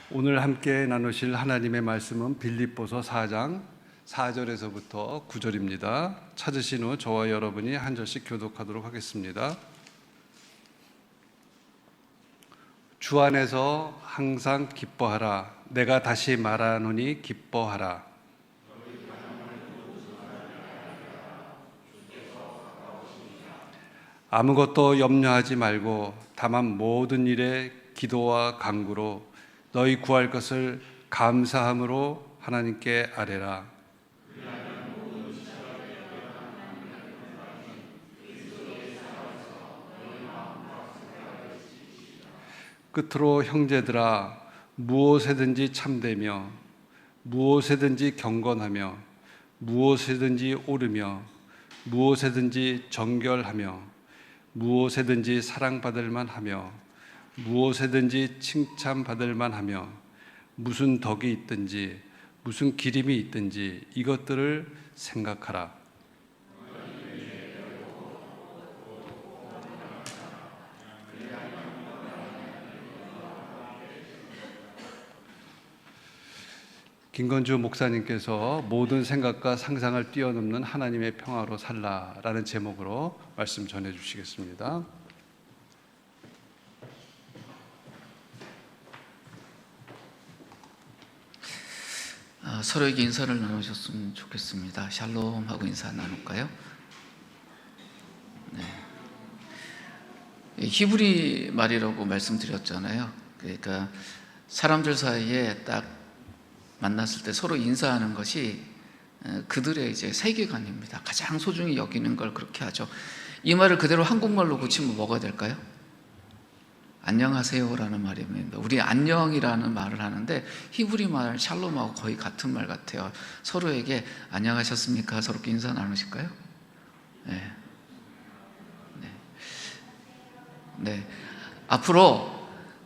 오늘 함께 나누실 하나님의 말씀은 빌립보서 4장 4절에서부터 9절입니다. 찾으신 후 저와 여러분이 한 절씩 교독하도록 하겠습니다. 주 안에서 항상 기뻐하라. 내가 다시 말하노니 기뻐하라. 아무것도 염려하지 말고 다만 모든 일에 기도와 간구로 너희 구할 것을 감사함으로 하나님께 아뢰라. 끝으로 형제들아, 무엇에든지 참되며 무엇에든지 경건하며 무엇에든지 옳으며 무엇에든지 정결하며 무엇에든지 사랑받을 만하며 무엇에든지 칭찬받을 만하며 무슨 덕이 있든지 무슨 기림이 있든지 이것들을 생각하라. 김건주 목사님께서 모든 생각과 상상을 뛰어넘는 하나님의 평화로 살라라는 제목으로 말씀 전해 주시겠습니다. 서로에게 인사를 나누셨으면 좋겠습니다. 샬롬 하고 인사 나눌까요? 네. 히브리 말이라고 말씀드렸잖아요. 그러니까 사람들 사이에 딱 만났을 때 서로 인사하는 것이 그들의 이제 세계관입니다. 가장 소중히 여기는 걸 그렇게 하죠. 이 말을 그대로 한국말로 고치면 뭐가 될까요? 안녕하세요라는 말입니다. 우리 안녕이라는 말을 하는데 히브리 말 샬롬하고 거의 같은 말 같아요. 서로에게 안녕하셨습니까? 서로께 인사 나누실까요? 네. 네. 네. 앞으로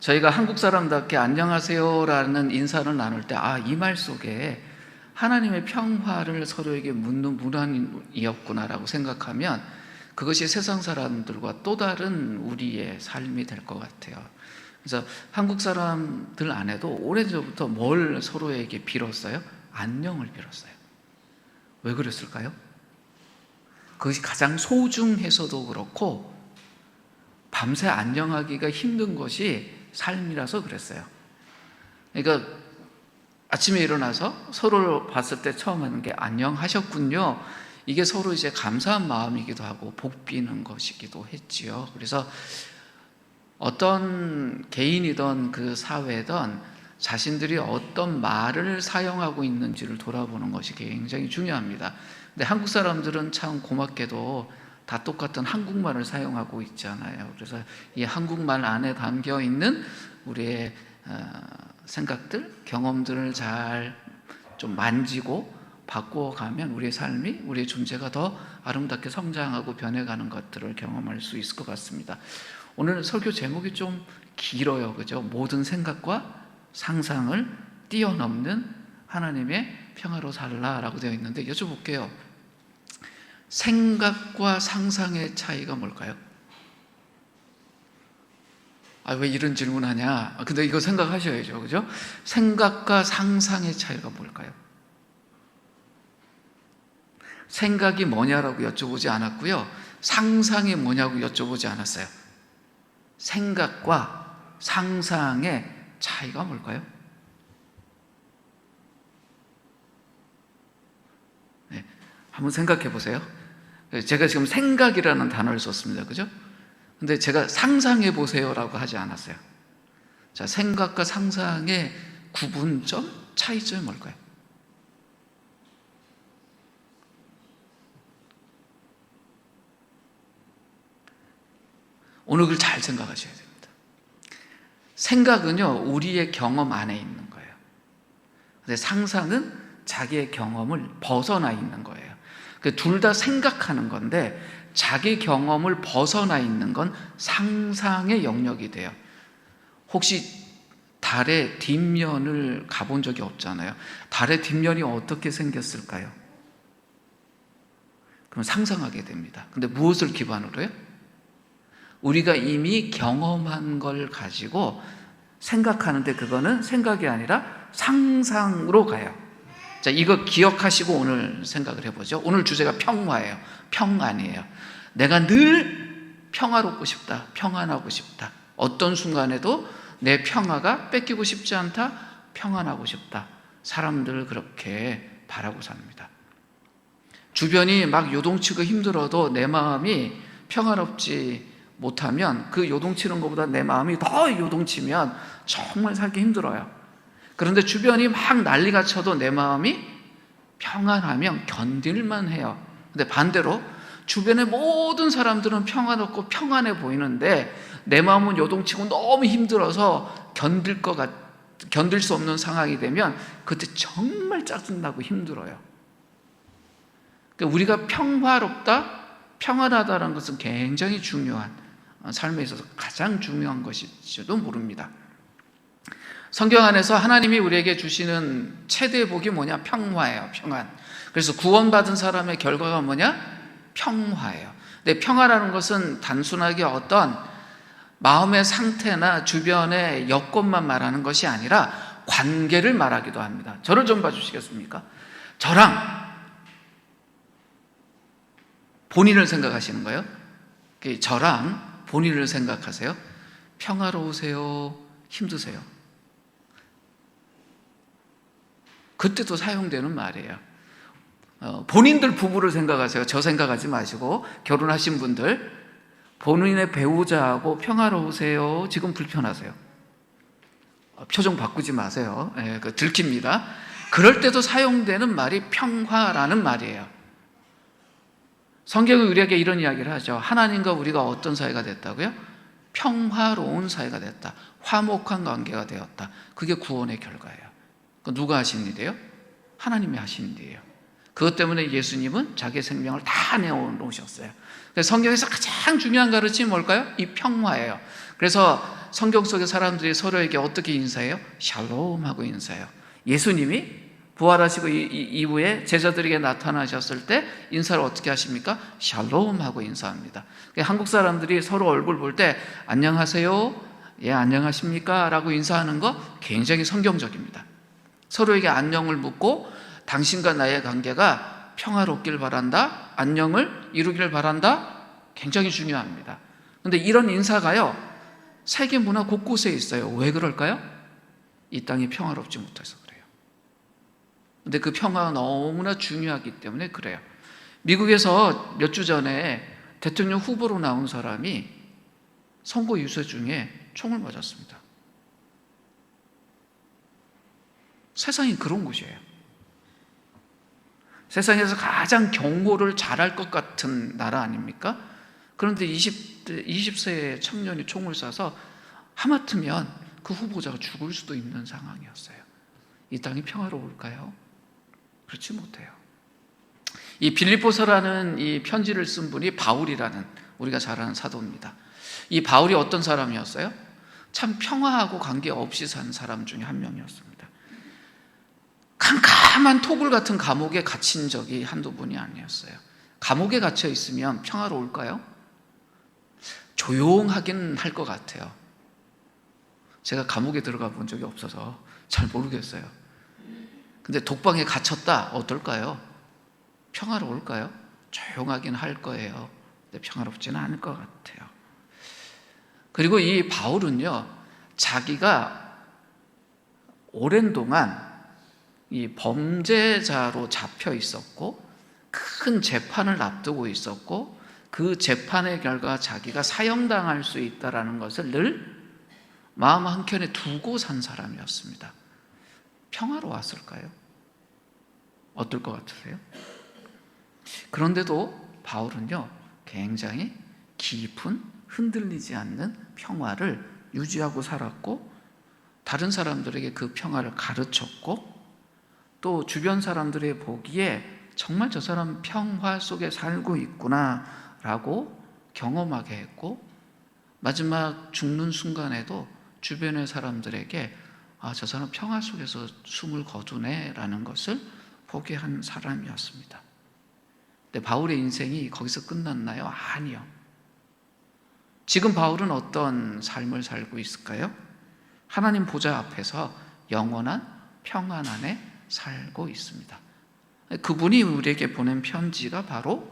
저희가 한국 사람답게 안녕하세요라는 인사를 나눌 때 이 말 속에 하나님의 평화를 서로에게 묻는 문안이었구나라고 생각하면 그것이 세상 사람들과 또 다른 우리의 삶이 될 것 같아요. 그래서 한국 사람들 안에도 오래전부터 뭘 서로에게 빌었어요? 안녕을 빌었어요. 왜 그랬을까요? 그것이 가장 소중해서도 그렇고 밤새 안녕하기가 힘든 것이 삶이라서 그랬어요. 그러니까 아침에 일어나서 서로를 봤을 때 처음 하는 게 안녕하셨군요. 이게 서로 이제 감사한 마음이기도 하고 복 비는 것이기도 했지요. 그래서 어떤 개인이든 그 사회든 자신들이 어떤 말을 사용하고 있는지를 돌아보는 것이 굉장히 중요합니다. 근데 한국 사람들은 참 고맙게도 다 똑같은 한국말을 사용하고 있잖아요. 그래서 이 한국말 안에 담겨 있는 우리의 생각들, 경험들을 잘 좀 만지고 바꾸어가면 우리의 삶이, 우리의 존재가 더 아름답게 성장하고 변해가는 것들을 경험할 수 있을 것 같습니다. 오늘 설교 제목이 좀 길어요. 그죠? 모든 생각과 상상을 뛰어넘는 하나님의 평화로 살라라고 되어 있는데 여쭤볼게요. 생각과 상상의 차이가 뭘까요? 왜 이런 질문하냐? 근데 이거 생각하셔야죠. 그죠? 생각과 상상의 차이가 뭘까요? 생각이 뭐냐라고 여쭤보지 않았고요. 상상이 뭐냐고 여쭤보지 않았어요. 생각과 상상의 차이가 뭘까요? 네, 한번 생각해 보세요. 제가 지금 생각이라는 단어를 썼습니다. 그죠? 근데 제가 상상해 보세요라고 하지 않았어요. 자, 생각과 상상의 구분점, 차이점이 뭘까요? 오늘 그걸 잘 생각하셔야 됩니다. 생각은요, 우리의 경험 안에 있는 거예요. 근데 상상은 자기의 경험을 벗어나 있는 거예요. 둘 다 생각하는 건데 자기 경험을 벗어나 있는 건 상상의 영역이 돼요. 혹시 달의 뒷면을 가본 적이 없잖아요. 달의 뒷면이 어떻게 생겼을까요? 그럼 상상하게 됩니다. 근데 무엇을 기반으로 해요? 우리가 이미 경험한 걸 가지고 생각하는데 그거는 생각이 아니라 상상으로 가요. 자, 이거 기억하시고 오늘 생각을 해보죠. 오늘 주제가 평화예요. 평안이에요. 내가 늘 평화롭고 싶다. 평안하고 싶다. 어떤 순간에도 내 평화가 뺏기고 싶지 않다. 평안하고 싶다. 사람들 그렇게 바라고 삽니다. 주변이 막 요동치고 힘들어도 내 마음이 평화롭지 못하면 그 요동치는 것보다 내 마음이 더 요동치면 정말 살기 힘들어요. 그런데 주변이 막 난리가 쳐도 내 마음이 평안하면 견딜만 해요. 근데 반대로 주변의 모든 사람들은 평안없고 평안해 보이는데 내 마음은 요동치고 너무 힘들어서 견딜 수 없는 상황이 되면 그때 정말 짜증나고 힘들어요. 그러니까 우리가 평화롭다, 평안하다는 것은 굉장히 중요한, 삶에 있어서 가장 중요한 것일지도 모릅니다. 성경 안에서 하나님이 우리에게 주시는 최대의 복이 뭐냐? 평화예요. 평안. 그래서 구원받은 사람의 결과가 뭐냐? 평화예요. 근데 평화라는 것은 단순하게 어떤 마음의 상태나 주변의 여건만 말하는 것이 아니라 관계를 말하기도 합니다. 저를 좀 봐주시겠습니까? 저랑 본인을 생각하시는 거예요? 저랑 본인을 생각하세요? 평화로우세요? 힘드세요? 그때도 사용되는 말이에요. 본인들 부부를 생각하세요. 저 생각하지 마시고 결혼하신 분들 본인의 배우자하고 평화로우세요? 지금 불편하세요? 표정 바꾸지 마세요. 들킵니다. 그럴 때도 사용되는 말이 평화라는 말이에요. 성경은 우리에게 이런 이야기를 하죠. 하나님과 우리가 어떤 사이가 됐다고요? 평화로운 사이가 됐다. 화목한 관계가 되었다. 그게 구원의 결과예요. 누가 하신 일이에요? 하나님이 하신 일이에요. 그것 때문에 예수님은 자기의 생명을 다 내어놓으셨어요. 그래서 성경에서 가장 중요한 가르침이 뭘까요? 이 평화예요. 그래서 성경 속의 사람들이 서로에게 어떻게 인사해요? 샬롬하고 인사해요. 예수님이 부활하시고 이후에 제자들에게 나타나셨을 때 인사를 어떻게 하십니까? 샬롬하고 인사합니다. 한국 사람들이 서로 얼굴 볼 때 안녕하세요, 예 안녕하십니까? 라고 인사하는 거 굉장히 성경적입니다. 서로에게 안녕을 묻고 당신과 나의 관계가 평화롭길 바란다, 안녕을 이루길 바란다, 굉장히 중요합니다. 그런데 이런 인사가요 세계 문화 곳곳에 있어요. 왜 그럴까요? 이 땅이 평화롭지 못해서 그래요. 근데 그 평화가 너무나 중요하기 때문에 그래요. 미국에서 몇 주 전에 대통령 후보로 나온 사람이 선거 유세 중에 총을 맞았습니다. 세상이 그런 곳이에요. 세상에서 가장 경호를 잘할 것 같은 나라 아닙니까? 그런데 20세의 청년이 총을 쏴서 하마터면 그 후보자가 죽을 수도 있는 상황이었어요. 이 땅이 평화로울까요? 그렇지 못해요. 이 빌립보서라는 이 편지를 쓴 분이 바울이라는 우리가 잘 아는 사도입니다. 이 바울이 어떤 사람이었어요? 참 평화하고 관계없이 산 사람 중에 한 명이었습니다. 캄캄한 토굴 같은 감옥에 갇힌 적이 한두 번이 아니었어요. 감옥에 갇혀 있으면 평화로울까요? 조용하긴 할 것 같아요. 제가 감옥에 들어가 본 적이 없어서 잘 모르겠어요. 근데 독방에 갇혔다 어떨까요? 평화로울까요? 조용하긴 할 거예요. 근데 평화롭지는 않을 것 같아요. 그리고 이 바울은요, 자기가 오랜 동안 이 범죄자로 잡혀 있었고 큰 재판을 앞두고 있었고 그 재판의 결과 자기가 사형당할 수 있다는 것을 늘 마음 한켠에 두고 산 사람이었습니다. 평화로웠을까요? 어떨 것 같으세요? 그런데도 바울은요 굉장히 깊은 흔들리지 않는 평화를 유지하고 살았고 다른 사람들에게 그 평화를 가르쳤고 또 주변 사람들의 보기에 정말 저 사람 평화 속에 살고 있구나 라고 경험하게 했고 마지막 죽는 순간에도 주변의 사람들에게 아, 저 사람 평화 속에서 숨을 거두네 라는 것을 보게 한 사람이었습니다. 근데 바울의 인생이 거기서 끝났나요? 아니요. 지금 바울은 어떤 삶을 살고 있을까요? 하나님 보좌 앞에서 영원한 평안 안에 살고 있습니다. 그분이 우리에게 보낸 편지가 바로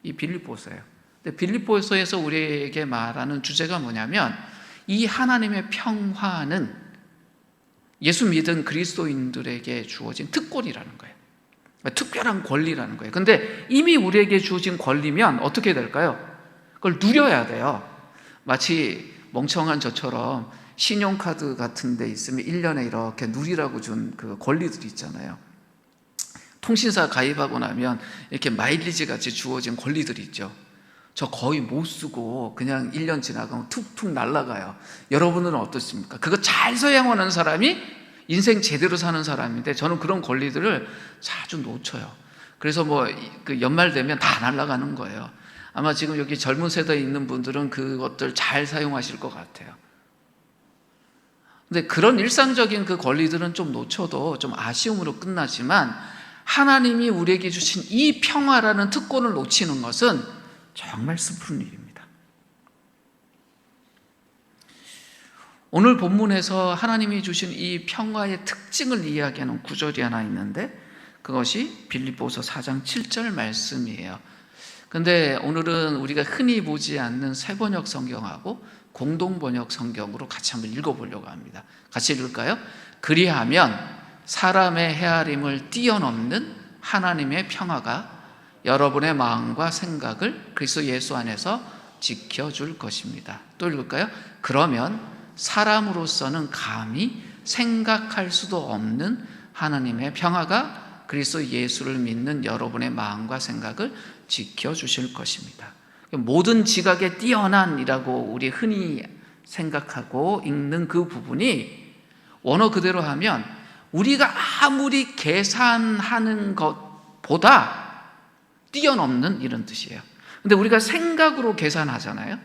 이 빌립보서예요. 근데 빌립보서에서 우리에게 말하는 주제가 뭐냐면 이 하나님의 평화는 예수 믿은 그리스도인들에게 주어진 특권이라는 거예요. 특별한 권리라는 거예요. 근데 이미 우리에게 주어진 권리면 어떻게 될까요? 그걸 누려야 돼요. 마치 멍청한 저처럼 신용카드 같은 데 있으면 1년에 이렇게 누리라고 준 그 권리들이 있잖아요. 통신사 가입하고 나면 이렇게 마일리지 같이 주어진 권리들이 있죠. 저 거의 못 쓰고 그냥 1년 지나가면 툭툭 날아가요. 여러분은 어떻습니까? 그거 잘 사용하는 사람이 인생 제대로 사는 사람인데 저는 그런 권리들을 자주 놓쳐요. 그래서 그 연말 되면 다 날아가는 거예요. 아마 지금 여기 젊은 세대에 있는 분들은 그것들 잘 사용하실 것 같아요. 근데 그런 일상적인 그 권리들은 좀 놓쳐도 좀 아쉬움으로 끝나지만 하나님이 우리에게 주신 이 평화라는 특권을 놓치는 것은 정말 슬픈 일입니다. 오늘 본문에서 하나님이 주신 이 평화의 특징을 이야기하는 구절이 하나 있는데 그것이 빌립보서 4장 7절 말씀이에요. 근데 오늘은 우리가 흔히 보지 않는 새번역 성경하고 공동번역 성경으로 같이 한번 읽어보려고 합니다. 같이 읽을까요? 그리하면 사람의 헤아림을 뛰어넘는 하나님의 평화가 여러분의 마음과 생각을 그리스도 예수 안에서 지켜줄 것입니다. 또 읽을까요? 그러면 사람으로서는 감히 생각할 수도 없는 하나님의 평화가 그리스도 예수를 믿는 여러분의 마음과 생각을 지켜주실 것입니다. 모든 지각에 뛰어난이라고 우리 흔히 생각하고 읽는 그 부분이 원어 그대로 하면 우리가 아무리 계산하는 것보다 뛰어넘는 이런 뜻이에요. 근데 우리가 생각으로 계산하잖아요.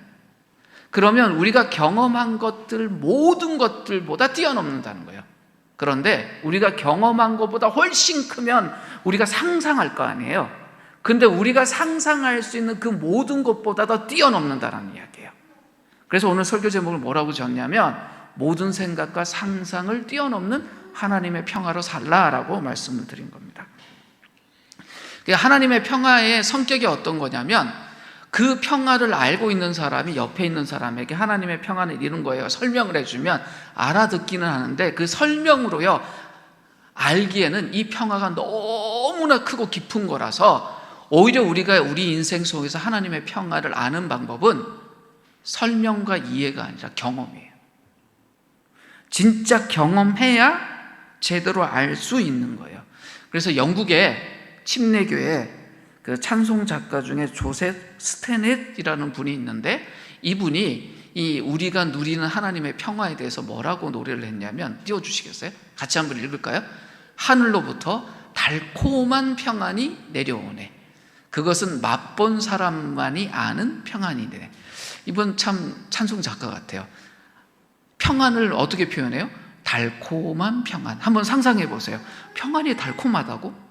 그러면 우리가 경험한 것들 모든 것들보다 뛰어넘는다는 거예요. 그런데 우리가 경험한 것보다 훨씬 크면 우리가 상상할 거 아니에요. 근데 우리가 상상할 수 있는 그 모든 것보다 더 뛰어넘는다는 이야기예요. 그래서 오늘 설교 제목을 뭐라고 졌냐면 모든 생각과 상상을 뛰어넘는 하나님의 평화로 살라라고 말씀을 드린 겁니다. 하나님의 평화의 성격이 어떤 거냐면 그 평화를 알고 있는 사람이 옆에 있는 사람에게 하나님의 평화는 이런 거예요. 설명을 해주면 알아듣기는 하는데 그 설명으로요 알기에는 이 평화가 너무나 크고 깊은 거라서 오히려 우리가 우리 인생 속에서 하나님의 평화를 아는 방법은 설명과 이해가 아니라 경험이에요. 진짜 경험해야 제대로 알 수 있는 거예요. 그래서 영국의 침례교회 그 찬송 작가 중에 조셉 스테넷이라는 분이 있는데 이분이 이 우리가 누리는 하나님의 평화에 대해서 뭐라고 노래를 했냐면 띄워주시겠어요? 같이 한번 읽을까요? 하늘로부터 달콤한 평안이 내려오네. 그것은 맛본 사람만이 아는 평안이네. 이분 참 찬송 작가 같아요. 평안을 어떻게 표현해요? 달콤한 평안. 한번 상상해 보세요. 평안이 달콤하다고?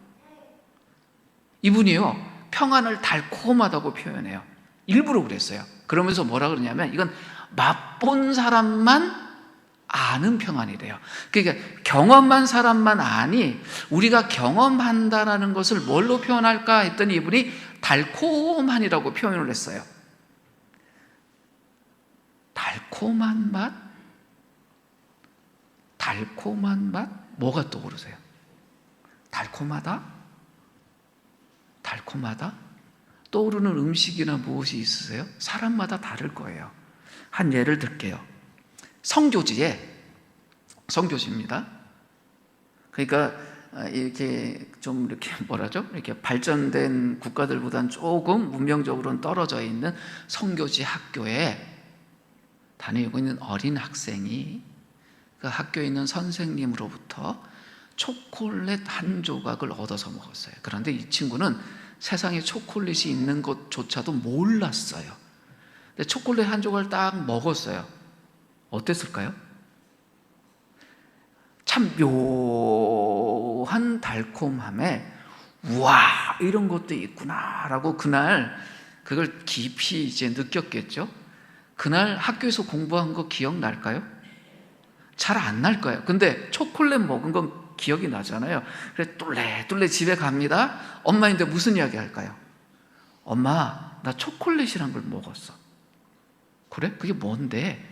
이분이요 평안을 달콤하다고 표현해요. 일부러 그랬어요. 그러면서 뭐라 그러냐면 이건 맛본 사람만 아는 평안이래요. 그러니까 경험한 사람만 아니 우리가 경험한다라는 것을 뭘로 표현할까 했더니 이분이 달콤한이라고 표현을 했어요. 달콤한 맛? 달콤한 맛? 뭐가 떠오르세요? 달콤하다? 달콤하다? 떠오르는 음식이나 무엇이 있으세요? 사람마다 다를 거예요. 한 예를 들게요. 성교지입니다. 그러니까 이렇게 좀 이렇게 뭐라죠? 이렇게 발전된 국가들보다는 조금 문명적으로는 떨어져 있는 성교지 학교에 다니고 있는 어린 학생이 그 학교에 있는 선생님으로부터 초콜릿 한 조각을 얻어서 먹었어요. 그런데 이 친구는 세상에 초콜릿이 있는 것조차도 몰랐어요. 근데 초콜릿 한 조각을 딱 먹었어요. 어땠을까요? 참 묘한 달콤함에 우와 이런 것도 있구나라고 그날 그걸 깊이 이제 느꼈겠죠. 그날 학교에서 공부한 거 기억날까요? 잘 안 날 거예요. 근데 초콜릿 먹은 건 기억이 나잖아요. 그래 똘레똘레 집에 갑니다. 엄마인데 무슨 이야기 할까요? 엄마, 나 초콜릿이란 걸 먹었어. 그래? 그게 뭔데?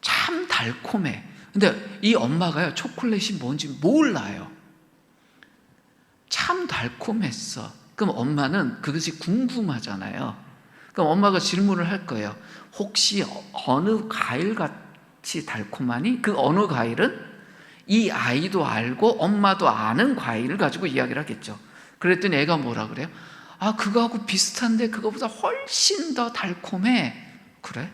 참 달콤해. 근데 이 엄마가요, 초콜릿이 뭔지 몰라요. 참 달콤했어. 그럼 엄마는 그것이 궁금하잖아요. 그럼 엄마가 질문을 할 거예요. 혹시 어느 과일 같이 달콤하니? 그 어느 과일은 이 아이도 알고 엄마도 아는 과일을 가지고 이야기를 하겠죠. 그랬더니 애가 뭐라 그래요? 아, 그거하고 비슷한데 그거보다 훨씬 더 달콤해. 그래?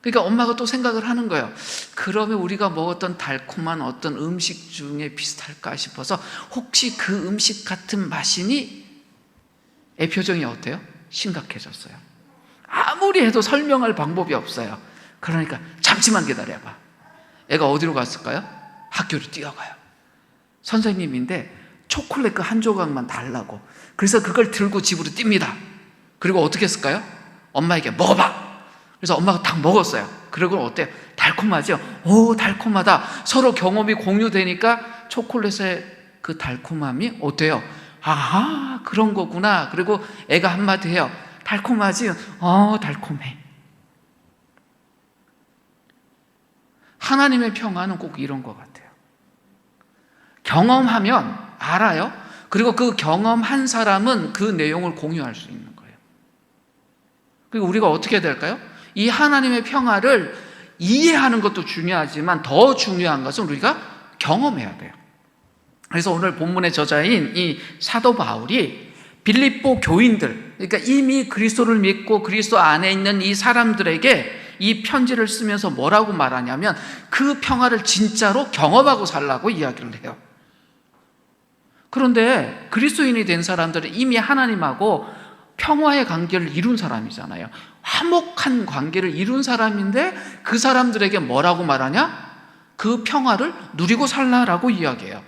그러니까 엄마가 또 생각을 하는 거예요. 그러면 우리가 먹었던 달콤한 어떤 음식 중에 비슷할까 싶어서 혹시 그 음식 같은 맛이니? 애 표정이 어때요? 심각해졌어요. 아무리 해도 설명할 방법이 없어요. 그러니까 잠시만 기다려봐. 애가 어디로 갔을까요? 학교로 뛰어가요. 선생님인데 초콜릿 그 한 조각만 달라고. 그래서 그걸 들고 집으로 뜁니다. 그리고 어떻게 했을까요? 엄마에게 먹어봐. 그래서 엄마가 딱 먹었어요. 그리고 어때요? 달콤하죠? 오, 달콤하다. 서로 경험이 공유되니까 초콜릿의 그 달콤함이 어때요? 아하, 그런 거구나. 그리고 애가 한마디 해요. 달콤하지? 달콤해. 하나님의 평화는 꼭 이런 것 같아요. 경험하면 알아요. 그리고 그 경험한 사람은 그 내용을 공유할 수 있는 거예요. 그리고 우리가 어떻게 해야 될까요? 이 하나님의 평화를 이해하는 것도 중요하지만 더 중요한 것은 우리가 경험해야 돼요. 그래서 오늘 본문의 저자인 이 사도 바울이 빌립보 교인들, 그러니까 이미 그리스도를 믿고 그리스도 안에 있는 이 사람들에게 이 편지를 쓰면서 뭐라고 말하냐면 그 평화를 진짜로 경험하고 살라고 이야기를 해요. 그런데 그리스도인이 된 사람들은 이미 하나님하고 평화의 관계를 이룬 사람이잖아요. 화목한 관계를 이룬 사람인데 그 사람들에게 뭐라고 말하냐? 그 평화를 누리고 살라라고 이야기해요.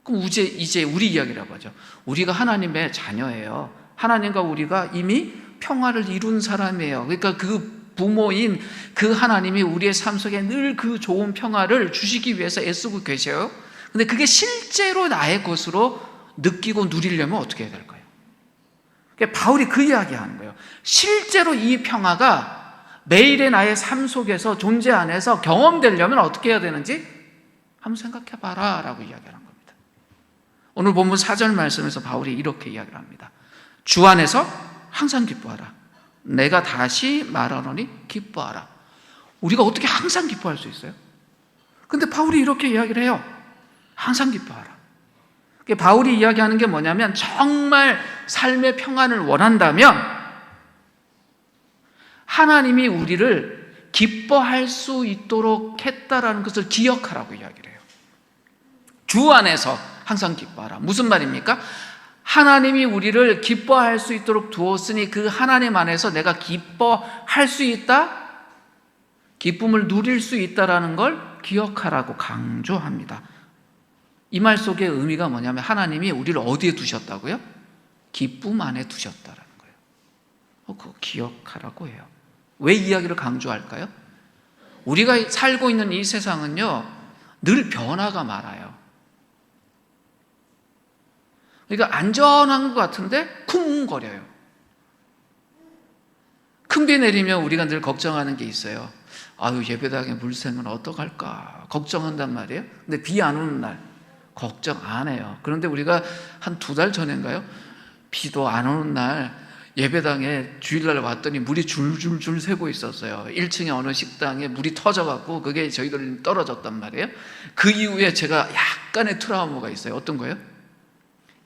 그럼 이제 우리 이야기라고 하죠. 우리가 하나님의 자녀예요. 하나님과 우리가 이미 평화를 이룬 사람이에요. 그러니까 그 부모인 그 하나님이 우리의 삶 속에 늘 그 좋은 평화를 주시기 위해서 애쓰고 계셔요. 근데 그게 실제로 나의 것으로 느끼고 누리려면 어떻게 해야 될까요? 바울이 그 이야기 하는 거예요. 실제로 이 평화가 매일의 나의 삶 속에서 존재 안에서 경험되려면 어떻게 해야 되는지 한번 생각해 봐라 라고 이야기하는 겁니다. 오늘 본문 4절 말씀에서 바울이 이렇게 이야기를 합니다. 주 안에서 항상 기뻐하라. 내가 다시 말하노니 기뻐하라. 우리가 어떻게 항상 기뻐할 수 있어요? 근데 바울이 이렇게 이야기를 해요. 항상 기뻐하라. 바울이 이야기하는 게 뭐냐면 정말 삶의 평안을 원한다면 하나님이 우리를 기뻐할 수 있도록 했다라는 것을 기억하라고 이야기를 해요. 주 안에서 항상 기뻐하라. 무슨 말입니까? 하나님이 우리를 기뻐할 수 있도록 두었으니 그 하나님 안에서 내가 기뻐할 수 있다? 기쁨을 누릴 수 있다라는 걸 기억하라고 강조합니다. 이 말 속의 의미가 뭐냐면 하나님이 우리를 어디에 두셨다고요? 기쁨 안에 두셨다라는 거예요. 그거 기억하라고 해요. 왜 이야기를 강조할까요? 우리가 살고 있는 이 세상은요, 늘 변화가 많아요. 그러니까 안전한 것 같은데 쿵거려요. 큰 비 내리면 우리가 늘 걱정하는 게 있어요. 아유, 예배당에 물새면 어떡할까 걱정한단 말이에요. 근데 비 안 오는 날 걱정 안 해요. 그런데 우리가 한 2달 전인가요? 비도 안 오는 날 예배당에 주일날 왔더니 물이 줄줄줄 새고 있었어요. 1층에 어느 식당에 물이 터져갖고 그게 저희들 떨어졌단 말이에요. 그 이후에 제가 약간의 트라우마가 있어요. 어떤 거예요?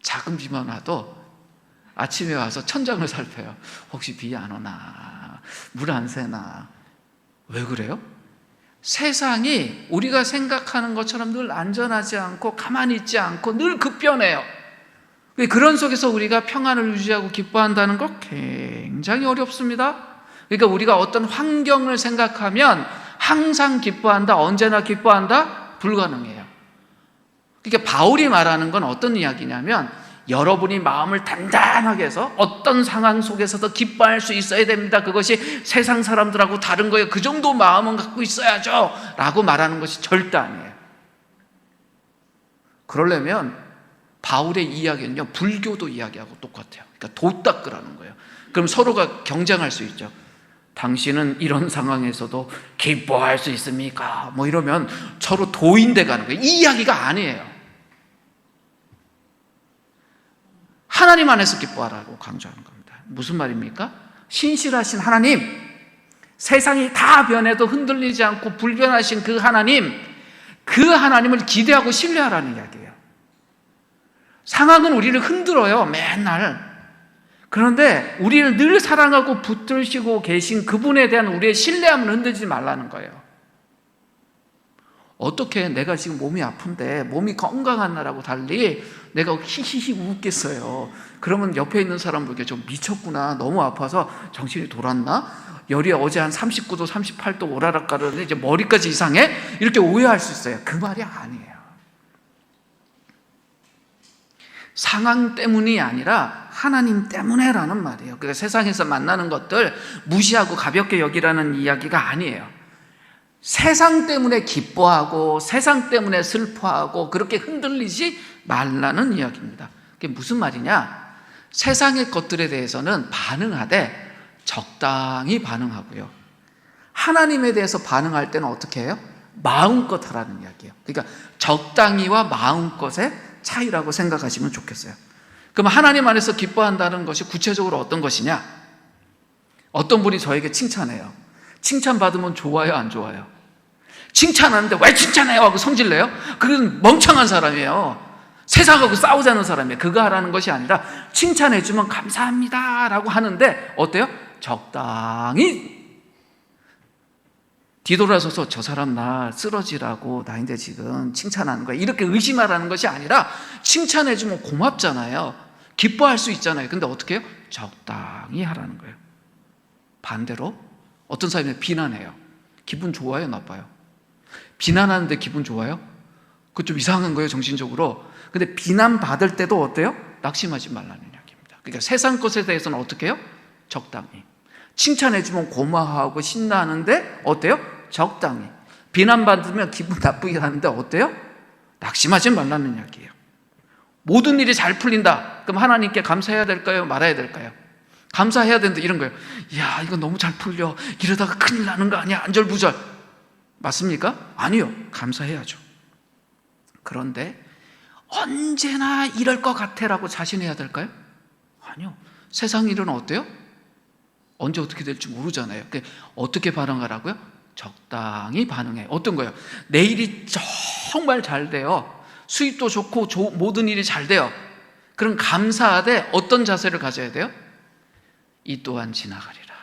작은 비만 와도 아침에 와서 천장을 살펴요. 혹시 비 안 오나? 물 안 새나? 왜 그래요? 세상이 우리가 생각하는 것처럼 늘 안전하지 않고 가만히 있지 않고 늘 급변해요. 그런 속에서 우리가 평안을 유지하고 기뻐한다는 거 굉장히 어렵습니다. 그러니까 우리가 어떤 환경을 생각하면 항상 기뻐한다, 언제나 기뻐한다? 불가능해요. 그러니까 바울이 말하는 건 어떤 이야기냐면 여러분이 마음을 단단하게 해서 어떤 상황 속에서도 기뻐할 수 있어야 됩니다. 그것이 세상 사람들하고 다른 거예요. 그 정도 마음은 갖고 있어야죠 라고 말하는 것이 절대 아니에요. 그러려면 바울의 이야기는요, 불교도 이야기하고 똑같아요. 그러니까 도 닦으라는 거예요. 그럼 서로가 경쟁할 수 있죠. 당신은 이런 상황에서도 기뻐할 수 있습니까? 뭐 이러면 서로 도인돼 가는 거예요. 이 이야기가 아니에요. 하나님 안에서 기뻐하라고 강조하는 겁니다. 무슨 말입니까? 신실하신 하나님, 세상이 다 변해도 흔들리지 않고 불변하신 그 하나님, 그 하나님을 기대하고 신뢰하라는 이야기예요. 상황은 우리를 흔들어요, 맨날. 그런데 우리를 늘 사랑하고 붙드시고 계신 그분에 대한 우리의 신뢰함을 흔들지 말라는 거예요. 어떻게 내가 지금 몸이 아픈데 몸이 건강한 날하고 달리 내가 히히히 웃겠어요. 그러면 옆에 있는 사람 보기에 좀 미쳤구나, 너무 아파서 정신이 돌았나? 열이 어제 한 39도 38도 오라락 가르는데 이제 머리까지 이상해? 이렇게 오해할 수 있어요. 그 말이 아니에요. 상황 때문이 아니라 하나님 때문에라는 말이에요. 그러니까 세상에서 만나는 것들 무시하고 가볍게 여기라는 이야기가 아니에요. 세상 때문에 기뻐하고 세상 때문에 슬퍼하고 그렇게 흔들리지 말라는 이야기입니다. 그게 무슨 말이냐? 세상의 것들에 대해서는 반응하되 적당히 반응하고요, 하나님에 대해서 반응할 때는 어떻게 해요? 마음껏 하라는 이야기예요. 그러니까 적당히와 마음껏의 차이라고 생각하시면 좋겠어요. 그럼 하나님 안에서 기뻐한다는 것이 구체적으로 어떤 것이냐? 어떤 분이 저에게 칭찬해요. 칭찬받으면 좋아요, 안 좋아요? 칭찬하는데 왜 칭찬해요? 하고 성질내요? 그건 멍청한 사람이에요. 세상하고 싸우자는 사람이에요. 그거 하라는 것이 아니라 칭찬해주면 감사합니다 라고 하는데 어때요? 적당히 뒤돌아서서 저 사람 나 쓰러지라고 나인데 지금 칭찬하는 거야, 이렇게 의심하라는 것이 아니라 칭찬해주면 고맙잖아요. 기뻐할 수 있잖아요. 근데 어떻게 해요? 적당히 하라는 거예요. 반대로 어떤 사람이 비난해요. 기분 좋아요, 나빠요? 비난하는데 기분 좋아요? 그거 좀 이상한 거예요, 정신적으로. 근데 비난받을 때도 어때요? 낙심하지 말라는 이야기입니다. 그러니까 세상 것에 대해서는 어떻게 해요? 적당히. 칭찬해주면 고마워하고 신나는데 어때요? 적당히. 비난받으면 기분 나쁘게 하는데 어때요? 낙심하지 말라는 이야기예요. 모든 일이 잘 풀린다. 그럼 하나님께 감사해야 될까요? 말아야 될까요? 감사해야 된다, 이런 거예요. 이야, 이거 너무 잘 풀려. 이러다가 큰일 나는 거 아니야? 안절부절. 맞습니까? 아니요. 감사해야죠. 그런데 언제나 이럴 것 같아라고 자신해야 될까요? 아니요. 세상 일은 어때요? 언제 어떻게 될지 모르잖아요. 어떻게 반응하라고요? 적당히 반응해. 어떤 거예요? 내일이 정말 잘 돼요. 수입도 좋고 모든 일이 잘 돼요. 그럼 감사하되 어떤 자세를 가져야 돼요? 이 또한 지나가리라.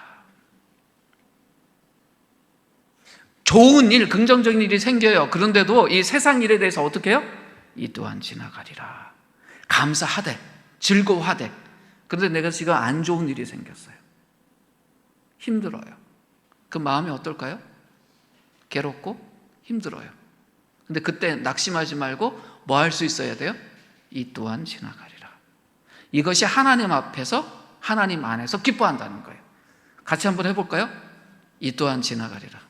좋은 일, 긍정적인 일이 생겨요. 그런데도 이 세상 일에 대해서 어떻게 해요? 이 또한 지나가리라. 감사하되, 즐거워하되. 그런데 내가 지금 안 좋은 일이 생겼어요. 힘들어요. 그 마음이 어떨까요? 괴롭고 힘들어요. 근데 그때 낙심하지 말고 뭐 할 수 있어야 돼요? 이 또한 지나가리라. 이것이 하나님 앞에서, 하나님 안에서 기뻐한다는 거예요. 같이 한번 해볼까요? 이 또한 지나가리라.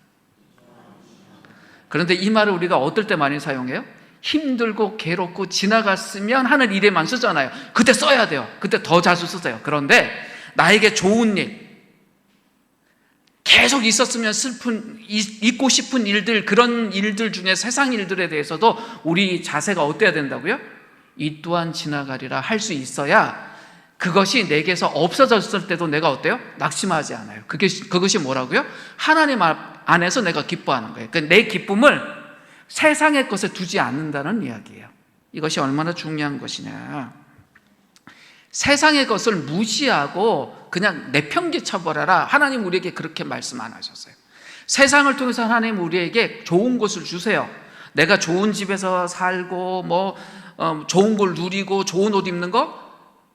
그런데 이 말을 우리가 어떨 때 많이 사용해요? 힘들고 괴롭고 지나갔으면 하는 일에만 쓰잖아요. 그때 써야 돼요. 그때 더 자주 쓰세요. 그런데 나에게 좋은 일, 계속 있었으면 잊고 싶은 일들, 그런 일들 중에 세상 일들에 대해서도 우리 자세가 어때야 된다고요? 이 또한 지나가리라 할 수 있어야 그것이 내게서 없어졌을 때도 내가 어때요? 낙심하지 않아요. 그것이 뭐라고요? 하나님 안에서 내가 기뻐하는 거예요. 그러니까 내 기쁨을 세상의 것에 두지 않는다는 이야기예요. 이것이 얼마나 중요한 것이냐. 세상의 것을 무시하고 그냥 내팽개쳐버려라. 하나님 우리에게 그렇게 말씀 안 하셨어요. 세상을 통해서 하나님 우리에게 좋은 것을 주세요. 내가 좋은 집에서 살고 좋은 걸 누리고 좋은 옷 입는 거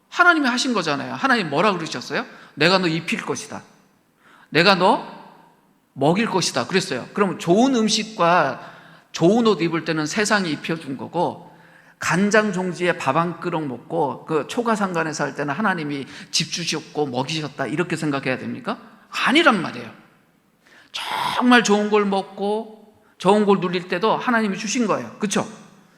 하나님이 하신 거잖아요. 하나님 뭐라 그러셨어요? 내가 너 입힐 것이다. 내가 너 먹일 것이다. 그랬어요. 그럼 좋은 음식과 좋은 옷 입을 때는 세상이 입혀준 거고, 간장 종지에 밥 한 그릇 먹고 그 초가상간에 살 때는 하나님이 집 주셨고 먹이셨다 이렇게 생각해야 됩니까? 아니란 말이에요. 정말 좋은 걸 먹고 좋은 걸 누릴 때도 하나님이 주신 거예요. 그렇죠?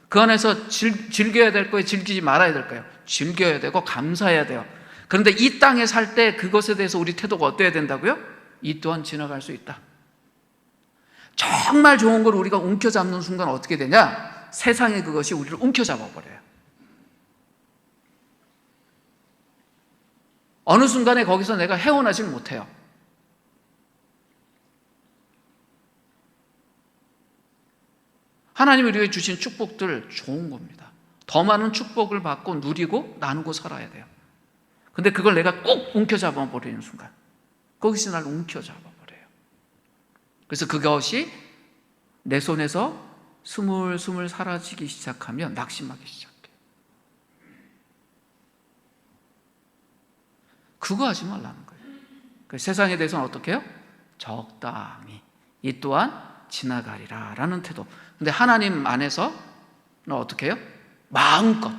그 안에서 즐겨야 될 거예요? 즐기지 말아야 될까요? 즐겨야 되고 감사해야 돼요. 그런데 이 땅에 살 때 그것에 대해서 우리 태도가 어때야 된다고요? 이 또한 지나갈 수 있다. 정말 좋은 걸 우리가 움켜잡는 순간 어떻게 되냐? 세상에 그것이 우리를 움켜잡아버려요. 어느 순간에 거기서 내가 헤어나질 못해요. 하나님이 우리에게 주신 축복들 좋은 겁니다. 더 많은 축복을 받고 누리고 나누고 살아야 돼요. 근데 그걸 내가 꼭 움켜잡아 버리는 순간 거기서 나를 움켜잡아 버려요. 그래서 그것이 내 손에서 스물스물 사라지기 시작하면 낙심하기 시작해요. 그거 하지 말라는 거예요. 세상에 대해서는 어떻게 해요? 적당히 이 또한 지나가리라 라는 태도. 근데 하나님 안에서는 어떻게 해요? 마음껏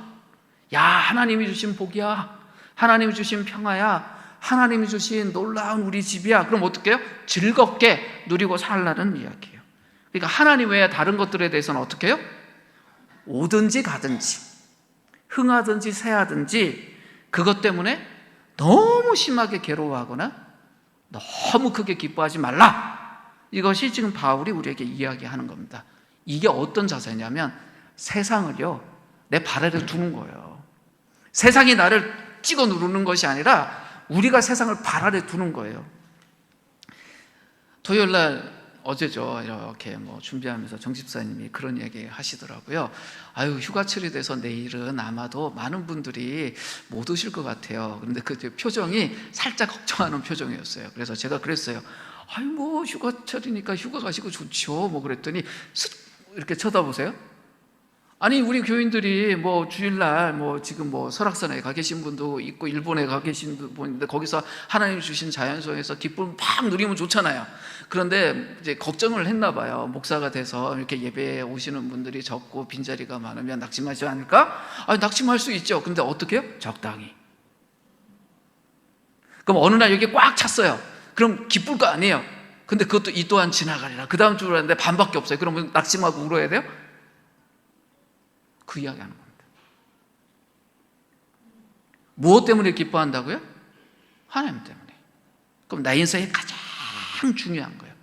야 하나님이 주신 복이야, 하나님이 주신 평화야, 하나님이 주신 놀라운 우리 집이야. 그럼 어떻게 해요? 즐겁게 누리고 살라는 이야기예요. 그러니까 하나님 외에 다른 것들에 대해서는 어떻게 해요? 오든지 가든지 흥하든지 새하든지 그것 때문에 너무 심하게 괴로워하거나 너무 크게 기뻐하지 말라. 이것이 지금 바울이 우리에게 이야기하는 겁니다. 이게 어떤 자세냐면 세상을요 내 발 아래 두는 거예요. 세상이 나를 찍어 누르는 것이 아니라 우리가 세상을 발 아래 두는 거예요. 토요일날 어제죠. 이렇게 준비하면서 정 집사님이 그런 얘기 하시더라고요. 아유, 휴가철이 돼서 내일은 아마도 많은 분들이 못 오실 것 같아요. 그런데 그 표정이 살짝 걱정하는 표정이었어요. 그래서 제가 그랬어요. 아유, 휴가철이니까 휴가 가시고 좋죠. 그랬더니 이렇게 쳐다보세요. 아니, 우리 교인들이 주일날 지금 설악산에 가 계신 분도 있고 일본에 가 계신 분인데 거기서 하나님 주신 자연속에서 기쁨 팍 누리면 좋잖아요. 그런데 이제 걱정을 했나 봐요. 목사가 돼서 이렇게 예배에 오시는 분들이 적고 빈자리가 많으면 낙심하지 않을까? 아니, 낙심할 수 있죠. 근데 어떻게 해요? 적당히. 그럼 어느 날 여기 꽉 찼어요. 그럼 기쁠 거 아니에요. 근데 그것도 이 또한 지나가리라. 그 다음 주로 하는데 반밖에 없어요. 그러면 낙심하고 울어야 돼요? 그 이야기 하는 겁니다. 무엇 때문에 기뻐한다고요? 하나님 때문에. 그럼 나 인생에 가장 중요한 거예요.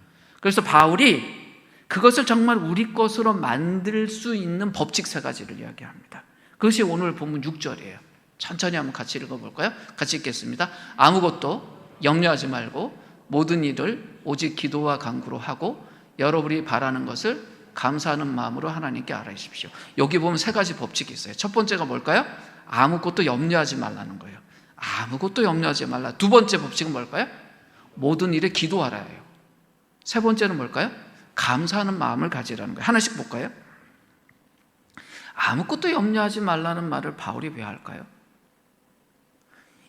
그래서 바울이 그것을 정말 우리 것으로 만들 수 있는 법칙 3가지를 이야기합니다. 그것이 오늘 본문 6절이에요. 천천히 한번 같이 읽어볼까요? 같이 읽겠습니다. 아무것도 염려하지 말고 모든 일을 오직 기도와 간구로 하고 여러분이 바라는 것을 감사하는 마음으로 하나님께 알아주십시오. 여기 보면 3가지 법칙이 있어요. 첫 번째가 뭘까요? 아무것도 염려하지 말라는 거예요. 아무것도 염려하지 말라. 두 번째 법칙은 뭘까요? 모든 일에 기도하라예요. 세 번째는 뭘까요? 감사하는 마음을 가지라는 거예요. 하나씩 볼까요? 아무것도 염려하지 말라는 말을 바울이 왜 할까요?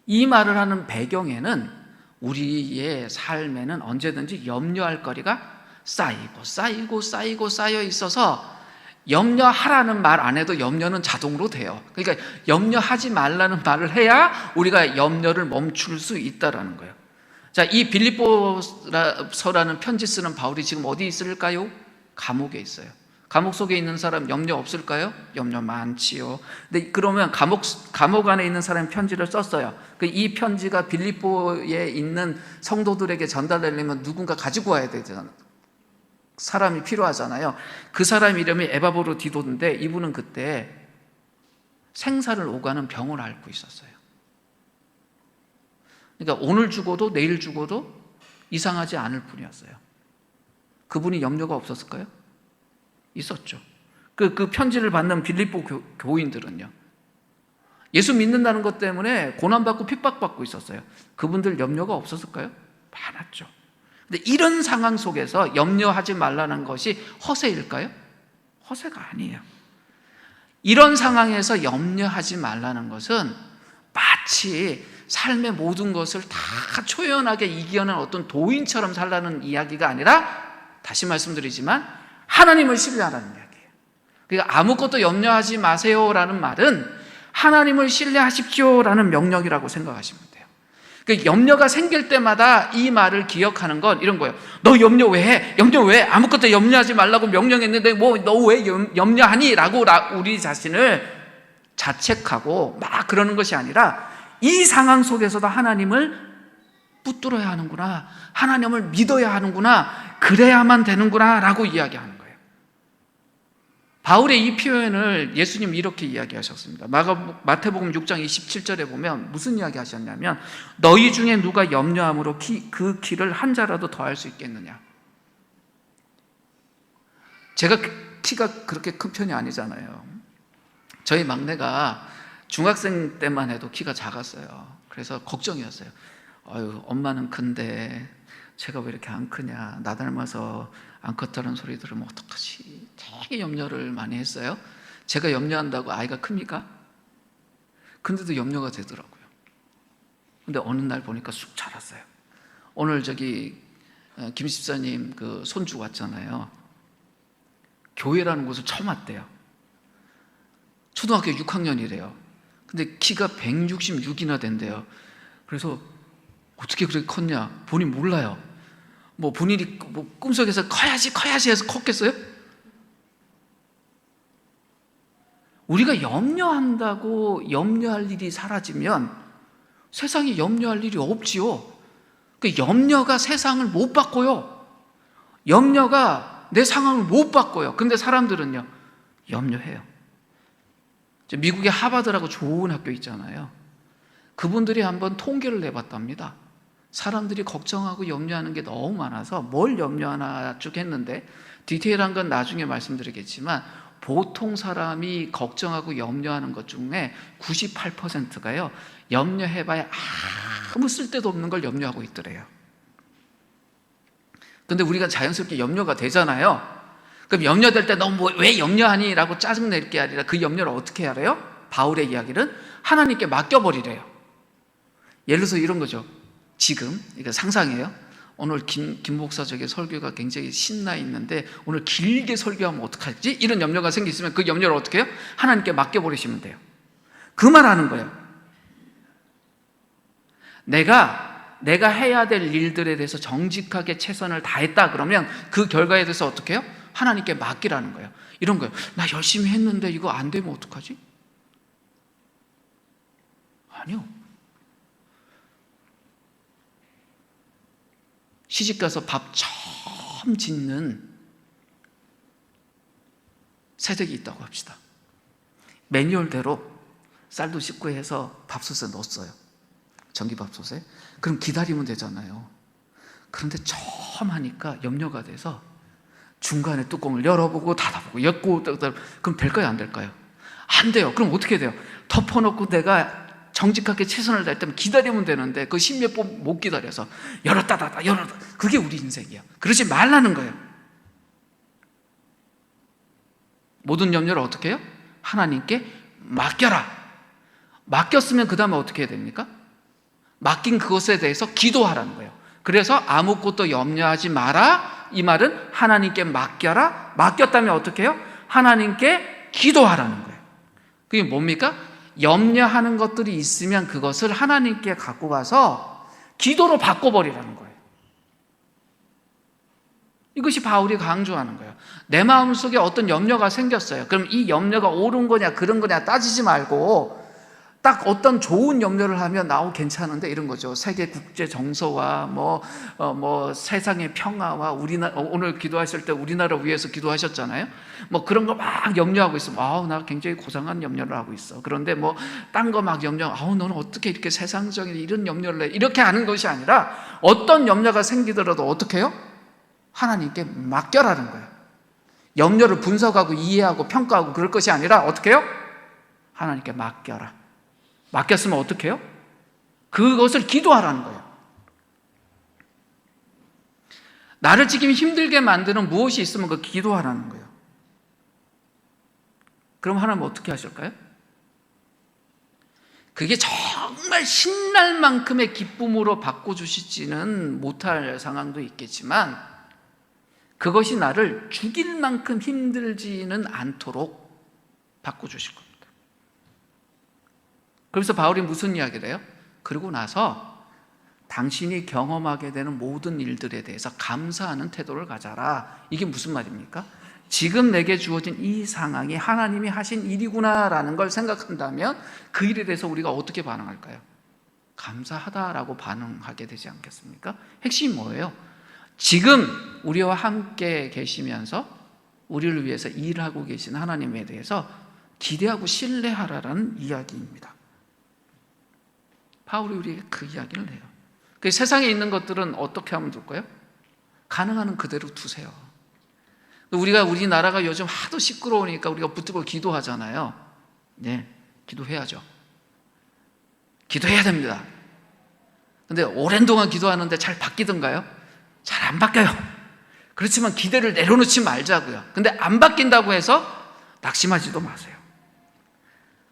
이 말을 하는 배경에는 우리의 삶에는 언제든지 염려할 거리가 쌓이고 쌓여 있어서 염려하라는 말 안 해도 염려는 자동으로 돼요. 그러니까 염려하지 말라는 말을 해야 우리가 염려를 멈출 수 있다라는 거예요. 자, 이 빌립보서라는 편지 쓰는 바울이 지금 어디 있을까요? 감옥에 있어요. 감옥 속에 있는 사람 염려 없을까요? 염려 많지요. 근데 그러면 감옥 안에 있는 사람이 편지를 썼어요. 이 편지가 빌립보에 있는 성도들에게 전달되려면 누군가 가지고 와야 되잖아요. 사람이 필요하잖아요. 그 사람 이름이 에바브로디도인데 이분은 그때 생사를 오가는 병을 앓고 있었어요. 그러니까 오늘 죽어도 내일 죽어도 이상하지 않을 뿐이었어요. 그분이 염려가 없었을까요? 있었죠. 그 편지를 받는 빌립보 교인들은요, 예수 믿는다는 것 때문에 고난받고 핍박받고 있었어요. 그분들 염려가 없었을까요? 많았죠. 근데 이런 상황 속에서 염려하지 말라는 것이 허세일까요? 허세가 아니에요. 이런 상황에서 염려하지 말라는 것은 마치 삶의 모든 것을 다 초연하게 이겨낸 어떤 도인처럼 살라는 이야기가 아니라, 다시 말씀드리지만 하나님을 신뢰하라는 이야기예요. 그러니까 아무것도 염려하지 마세요라는 말은 하나님을 신뢰하십시오라는 명령이라고 생각하시면 돼요. 그 염려가 생길 때마다 이 말을 기억하는 건 이런 거예요. 너 염려 왜 해? 염려 왜? 아무것도 염려하지 말라고 명령했는데 뭐 너 왜 염려하니? 라고 우리 자신을 자책하고 막 그러는 것이 아니라 이 상황 속에서도 하나님을 붙들어야 하는구나, 하나님을 믿어야 하는구나, 그래야만 되는구나 라고 이야기하는 거예요. 바울의 이 표현을 예수님 이렇게 이야기하셨습니다. 마태복음 6장 27절에 보면 무슨 이야기 하셨냐면 너희 중에 누가 염려함으로 그 키를 한 자라도 더할 수 있겠느냐. 제가 키가 그렇게 큰 편이 아니잖아요. 저희 막내가 중학생 때만 해도 키가 작았어요. 그래서 걱정이었어요. 아유, 엄마는 큰데 제가 왜 이렇게 안 크냐, 나 닮아서 안 컸다는 소리 들으면 어떡하지, 되게 염려를 많이 했어요. 제가 염려한다고 아이가 큽니까? 근데도 염려가 되더라고요. 근데 어느 날 보니까 쑥 자랐어요. 오늘 김 집사님 그 손주 왔잖아요. 교회라는 곳을 처음 왔대요. 초등학교 6학년이래요. 근데 키가 166이나 된대요. 그래서 어떻게 그렇게 컸냐? 본인 몰라요. 본인이 꿈속에서 커야지 해서 컸겠어요? 우리가 염려한다고 염려할 일이 사라지면 세상에 염려할 일이 없지요. 그 염려가 세상을 못 바꿔요. 염려가 내 상황을 못 바꿔요. 근데 사람들은요, 염려해요. 미국의 하버드라고 좋은 학교 있잖아요. 그분들이 한번 통계를 내봤답니다. 사람들이 걱정하고 염려하는 게 너무 많아서 뭘 염려하나 쭉 했는데, 디테일한 건 나중에 말씀드리겠지만 보통 사람이 걱정하고 염려하는 것 중에 98%가요 염려해봐야 아무 쓸데도 없는 걸 염려하고 있더래요. 근데 우리가 자연스럽게 염려가 되잖아요. 그럼 염려될 때 너 왜 염려하니? 라고 짜증낼 게 아니라 그 염려를 어떻게 하래요? 바울의 이야기는 하나님께 맡겨버리래요. 예를 들어서 이런 거죠. 지금 이거 상상해요. 오늘 김 목사 설교가 굉장히 신나 있는데 오늘 길게 설교하면 어떡하지? 이런 염려가 생기시면 그 염려를 어떻게 해요? 하나님께 맡겨버리시면 돼요. 그 말하는 거예요. 내가 해야 될 일들에 대해서 정직하게 최선을 다했다 그러면 그 결과에 대해서 어떻게 해요? 하나님께 맡기라는 거예요. 이런 거예요. 나 열심히 했는데 이거 안 되면 어떡하지? 아니요. 시집가서 밥 처음 짓는 새댁이 있다고 합시다. 매뉴얼대로 쌀도 씻고 해서 밥솥에 넣었어요. 전기밥솥에. 그럼 기다리면 되잖아요. 그런데 처음 하니까 염려가 돼서 중간에 뚜껑을 열어보고 닫아보고 엮고 그럼 될까요? 안 될까요? 안 돼요. 그럼 어떻게 돼요? 덮어놓고 내가 정직하게 최선을 다할 때면 기다리면 되는데 그 10몇 번 못 기다려서 열었다 닫았다 열었다. 그게 우리 인생이에요. 그러지 말라는 거예요. 모든 염려를 어떻게 해요? 하나님께 맡겨라. 맡겼으면 그 다음에 어떻게 해야 됩니까? 맡긴 그것에 대해서 기도하라는 거예요. 그래서 아무것도 염려하지 마라. 이 말은 하나님께 맡겨라. 맡겼다면 어떻게 해요? 하나님께 기도하라는 거예요. 그게 뭡니까? 염려하는 것들이 있으면 그것을 하나님께 갖고 가서 기도로 바꿔버리라는 거예요. 이것이 바울이 강조하는 거예요. 내 마음속에 어떤 염려가 생겼어요. 그럼 이 염려가 옳은 거냐 그런 거냐 따지지 말고 딱 어떤 좋은 염려를 하면 괜찮은데 이런 거죠. 세계 국제 정서와 세상의 평화와 오늘 기도하실 때 우리나라 위해서 기도하셨잖아요. 그런 거 막 염려하고 있으면 나 굉장히 고상한 염려를 하고 있어. 그런데 딴 거 막 너는 어떻게 이렇게 세상적인 이런 염려를 해? 이렇게 하는 것이 아니라 어떤 염려가 생기더라도 어떻게 해요? 하나님께 맡겨라는 거예요. 염려를 분석하고 이해하고 평가하고 그럴 것이 아니라 어떻게 해요? 하나님께 맡겨라. 맡겼으면 어떻게 해요? 그것을 기도하라는 거예요. 나를 지금 힘들게 만드는 무엇이 있으면 그 기도하라는 거예요. 그럼 하나님은 어떻게 하실까요? 그게 정말 신날 만큼의 기쁨으로 바꿔주시지는 못할 상황도 있겠지만 그것이 나를 죽일 만큼 힘들지는 않도록 바꿔주실 겁니다. 그래서 바울이 무슨 이야기를 해요? 그러고 나서 당신이 경험하게 되는 모든 일들에 대해서 감사하는 태도를 가져라. 이게 무슨 말입니까? 지금 내게 주어진 이 상황이 하나님이 하신 일이구나라는 걸 생각한다면 그 일에 대해서 우리가 어떻게 반응할까요? 감사하다라고 반응하게 되지 않겠습니까? 핵심이 뭐예요? 지금 우리와 함께 계시면서 우리를 위해서 일하고 계신 하나님에 대해서 기대하고 신뢰하라는 이야기입니다. 바울이 우리에게 그 이야기를 해요. 그 세상에 있는 것들은 어떻게 하면 될까요? 가능한 그대로 두세요. 우리나라가 요즘 하도 시끄러우니까 우리가 붙들고 기도하잖아요. 네, 기도해야죠. 기도해야 됩니다. 근데 오랜 동안 기도하는데 잘 바뀌던가요? 잘 안 바뀌어요. 그렇지만 기대를 내려놓지 말자고요. 근데 안 바뀐다고 해서 낙심하지도 마세요.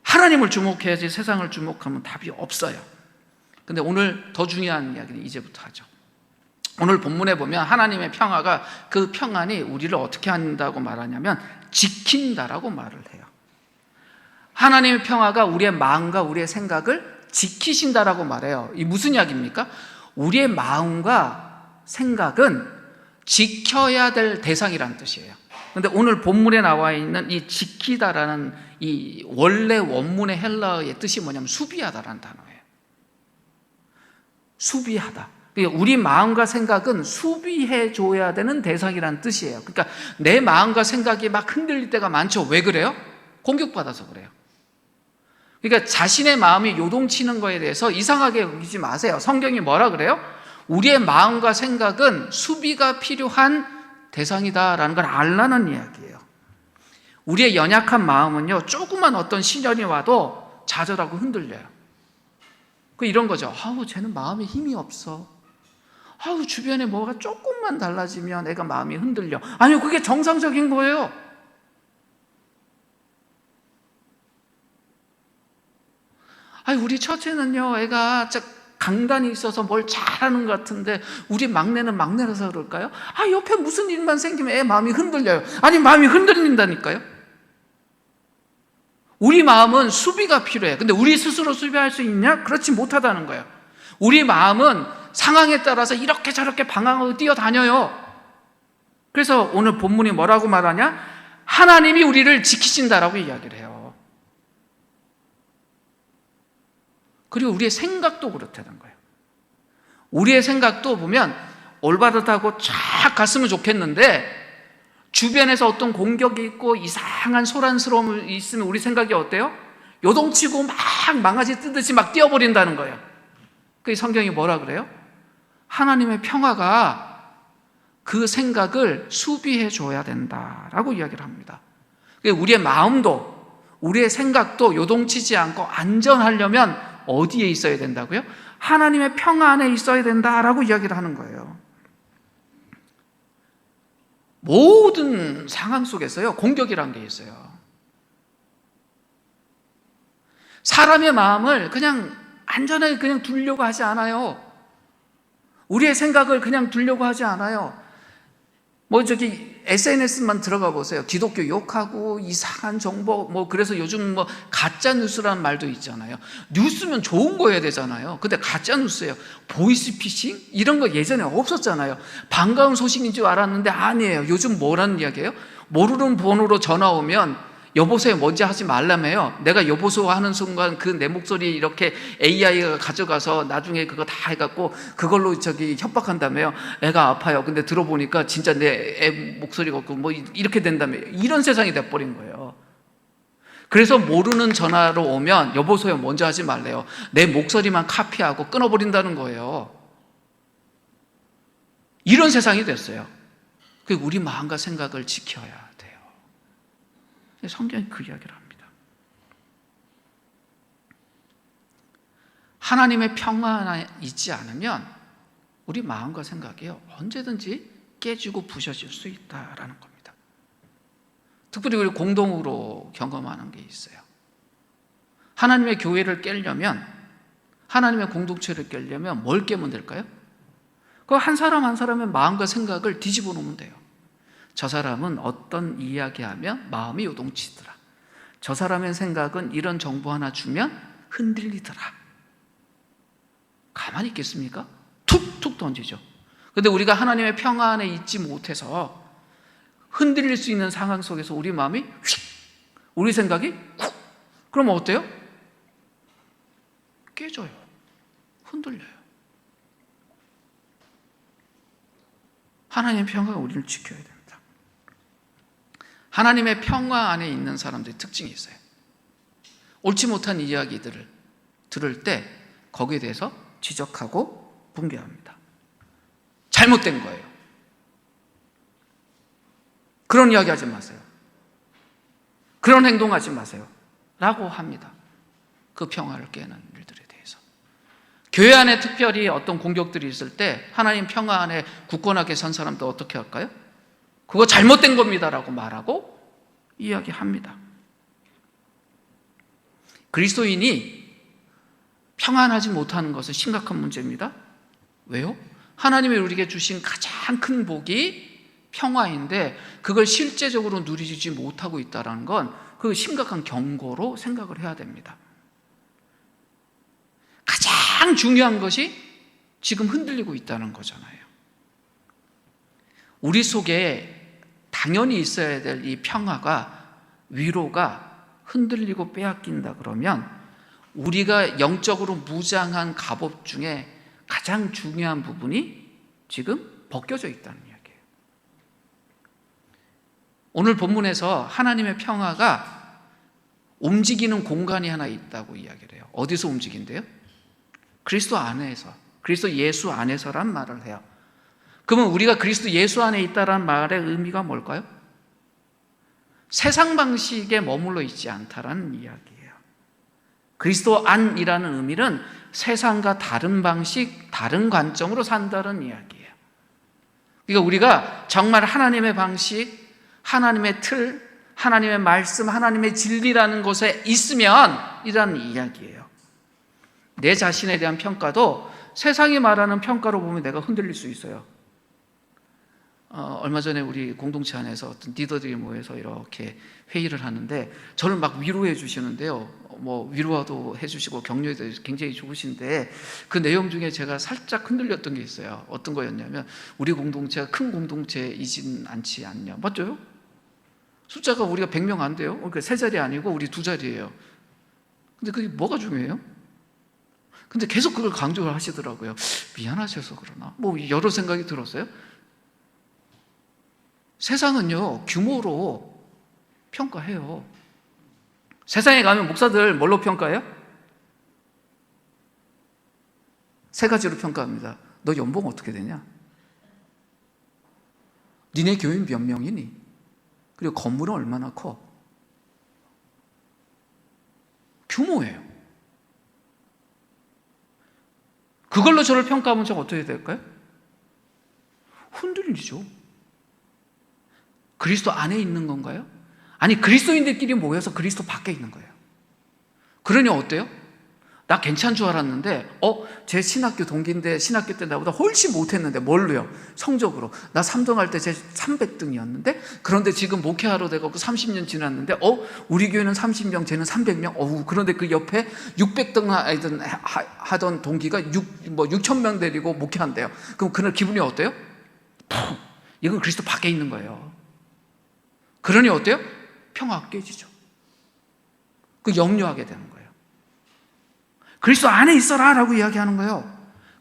하나님을 주목해야지 세상을 주목하면 답이 없어요. 근데 오늘 더 중요한 이야기는 이제부터 하죠. 오늘 본문에 보면 하나님의 평화가, 그 평안이 우리를 어떻게 한다고 말하냐면 지킨다라고 말을 해요. 하나님의 평화가 우리의 마음과 우리의 생각을 지키신다라고 말해요. 이 무슨 이야기입니까? 우리의 마음과 생각은 지켜야 될 대상이라는 뜻이에요. 그런데 오늘 본문에 나와 있는 이 지키다라는 이 원래 원문의 헬라어의 뜻이 뭐냐면 수비하다라는 단어예요. 수비하다. 우리 마음과 생각은 수비해 줘야 되는 대상이라는 뜻이에요. 그러니까 내 마음과 생각이 막 흔들릴 때가 많죠. 왜 그래요? 공격받아서 그래요. 그러니까 자신의 마음이 요동치는 거에 대해서 이상하게 여기지 마세요. 성경이 뭐라 그래요? 우리의 마음과 생각은 수비가 필요한 대상이다라는 걸 알라는 이야기예요. 우리의 연약한 마음은요, 조그만 어떤 시련이 와도 좌절하고 흔들려요. 이런 거죠. 아우, 쟤는 마음에 힘이 없어. 아우, 주변에 뭐가 조금만 달라지면 애가 마음이 흔들려. 아니요, 그게 정상적인 거예요. 아니, 우리 처제는요, 애가 강단이 있어서 뭘 잘하는 것 같은데 우리 막내는 막내라서 그럴까요? 아, 옆에 무슨 일만 생기면 애 마음이 흔들려요. 아니, 마음이 흔들린다니까요. 우리 마음은 수비가 필요해. 근데 우리 스스로 수비할 수 있냐? 그렇지 못하다는 거예요. 우리 마음은 상황에 따라서 이렇게 저렇게 방황하고 뛰어다녀요. 그래서 오늘 본문이 뭐라고 말하냐? 하나님이 우리를 지키신다라고 이야기를 해요. 그리고 우리의 생각도 그렇다는 거예요. 우리의 생각도 보면 올바르다고 쫙 갔으면 좋겠는데 주변에서 어떤 공격이 있고 이상한 소란스러움이 있으면 우리 생각이 어때요? 요동치고 막 망아지 뜨듯이 막 뛰어버린다는 거예요. 그 성경이 뭐라 그래요? 하나님의 평화가 그 생각을 수비해 줘야 된다라고 이야기를 합니다. 우리의 마음도 우리의 생각도 요동치지 않고 안전하려면 어디에 있어야 된다고요? 하나님의 평화 안에 있어야 된다라고 이야기를 하는 거예요. 모든 상황 속에서요, 공격이라는 게 있어요. 사람의 마음을 그냥 안전하게 그냥 두려고 하지 않아요. 우리의 생각을 그냥 두려고 하지 않아요. SNS만 들어가 보세요. 기독교 욕하고 이상한 정보, 그래서 요즘 가짜 뉴스라는 말도 있잖아요. 뉴스면 좋은 거 해야 되잖아요. 근데 가짜 뉴스예요. 보이스피싱? 이런 거 예전에 없었잖아요. 반가운 소식인 줄 알았는데 아니에요. 요즘 뭐라는 이야기예요? 모르는 번호로 전화 오면 여보세요 먼저 하지 말라며요. 내가 여보세요 하는 순간 그 내 목소리 이렇게 AI가 가져가서 나중에 그거 다 해갖고 그걸로 협박한다며요. 애가 아파요. 근데 들어보니까 진짜 내 애 목소리가 없고 이렇게 된다며요. 이런 세상이 돼버린 거예요. 그래서 모르는 전화로 오면 여보세요 먼저 하지 말래요. 내 목소리만 카피하고 끊어버린다는 거예요. 이런 세상이 됐어요. 우리 마음과 생각을 지켜야 돼요. 성경이 그 이야기를 합니다. 하나님의 평화가 있지 않으면 우리 마음과 생각이요 언제든지 깨지고 부셔질 수 있다라는 겁니다. 특별히 우리 공동으로 경험하는 게 있어요. 하나님의 교회를 깨려면, 하나님의 공동체를 깨려면 뭘 깨면 될까요? 그 한 사람 한 사람의 마음과 생각을 뒤집어 놓으면 돼요. 저 사람은 어떤 이야기하면 마음이 요동치더라. 저 사람의 생각은 이런 정보 하나 주면 흔들리더라. 가만히 있겠습니까? 툭툭 던지죠. 그런데 우리가 하나님의 평화 안에 있지 못해서 흔들릴 수 있는 상황 속에서 우리 마음이 휙, 우리 생각이 훅, 그러면 어때요? 깨져요. 흔들려요. 하나님의 평화가 우리를 지켜야 됩니다. 하나님의 평화 안에 있는 사람들의 특징이 있어요. 옳지 못한 이야기들을 들을 때 거기에 대해서 지적하고 분개합니다. 잘못된 거예요. 그런 이야기 하지 마세요. 그런 행동하지 마세요. 라고 합니다. 그 평화를 깨는 일들에 대해서. 교회 안에 특별히 어떤 공격들이 있을 때 하나님 평화 안에 굳건하게 선 사람들 어떻게 할까요? 그거 잘못된 겁니다 라고 말하고 이야기합니다. 그리스도인이 평안하지 못하는 것은 심각한 문제입니다. 왜요? 하나님이 우리에게 주신 가장 큰 복이 평화인데 그걸 실제적으로 누리지 못하고 있다는 건 그 심각한 경고로 생각을 해야 됩니다. 가장 중요한 것이 지금 흔들리고 있다는 거잖아요. 우리 속에 당연히 있어야 될 이 평화가, 위로가 흔들리고 빼앗긴다 그러면 우리가 영적으로 무장한 갑옷 중에 가장 중요한 부분이 지금 벗겨져 있다는 이야기예요. 오늘 본문에서 하나님의 평화가 움직이는 공간이 하나 있다고 이야기를 해요. 어디서 움직인대요? 그리스도 안에서, 그리스도 예수 안에서란 말을 해요. 그러면 우리가 그리스도 예수 안에 있다는 말의 의미가 뭘까요? 세상 방식에 머물러 있지 않다라는 이야기예요. 그리스도 안이라는 의미는 세상과 다른 방식, 다른 관점으로 산다는 이야기예요. 그러니까 우리가 정말 하나님의 방식, 하나님의 틀, 하나님의 말씀, 하나님의 진리라는 곳에 있으면 이라는 이야기예요. 내 자신에 대한 평가도 세상이 말하는 평가로 보면 내가 흔들릴 수 있어요. 얼마 전에 우리 공동체 안에서 어떤 리더들이 모여서 이렇게 회의를 하는데 저를 막 위로해 주시는데요. 뭐 위로도 해주시고 격려도 굉장히 좋으신데 그 내용 중에 제가 살짝 흔들렸던 게 있어요. 어떤 거였냐면 우리 공동체가 큰 공동체이진 않지 않냐. 맞죠? 숫자가 우리가 100명 안 돼요. 그러니까 3자리 아니고 우리 2자리예요. 근데 그게 뭐가 중요해요? 근데 계속 그걸 강조를 하시더라고요. 미안하셔서 그러나? 뭐 여러 생각이 들었어요. 세상은요, 규모로 평가해요. 세상에 가면 목사들 뭘로 평가해요? 3가지로 평가합니다. 너 연봉 어떻게 되냐? 니네 교인 몇 명이니? 그리고 건물은 얼마나 커? 규모예요. 그걸로 저를 평가하면 저 어떻게 될까요? 흔들리죠. 그리스도 안에 있는 건가요? 아니, 그리스도인들끼리 모여서 그리스도 밖에 있는 거예요. 그러니 어때요? 나 괜찮은 줄 알았는데 제 신학교 동기인데 신학교 때 나보다 훨씬 못했는데 뭘로요? 성적으로. 나 3등 할 때 제 300등이었는데 그런데 지금 목회하러 돼갖고 30년 지났는데 우리 교회는 30명, 쟤는 300명. 그런데 그 옆에 600등 하던 동기가 6,000명 데리고 목회한대요. 그럼 그날 기분이 어때요? 이건 그리스도 밖에 있는 거예요. 그러니 어때요? 평화가 깨지죠. 그 염려하게 되는 거예요. 그리스도 안에 있어라 라고 이야기하는 거예요.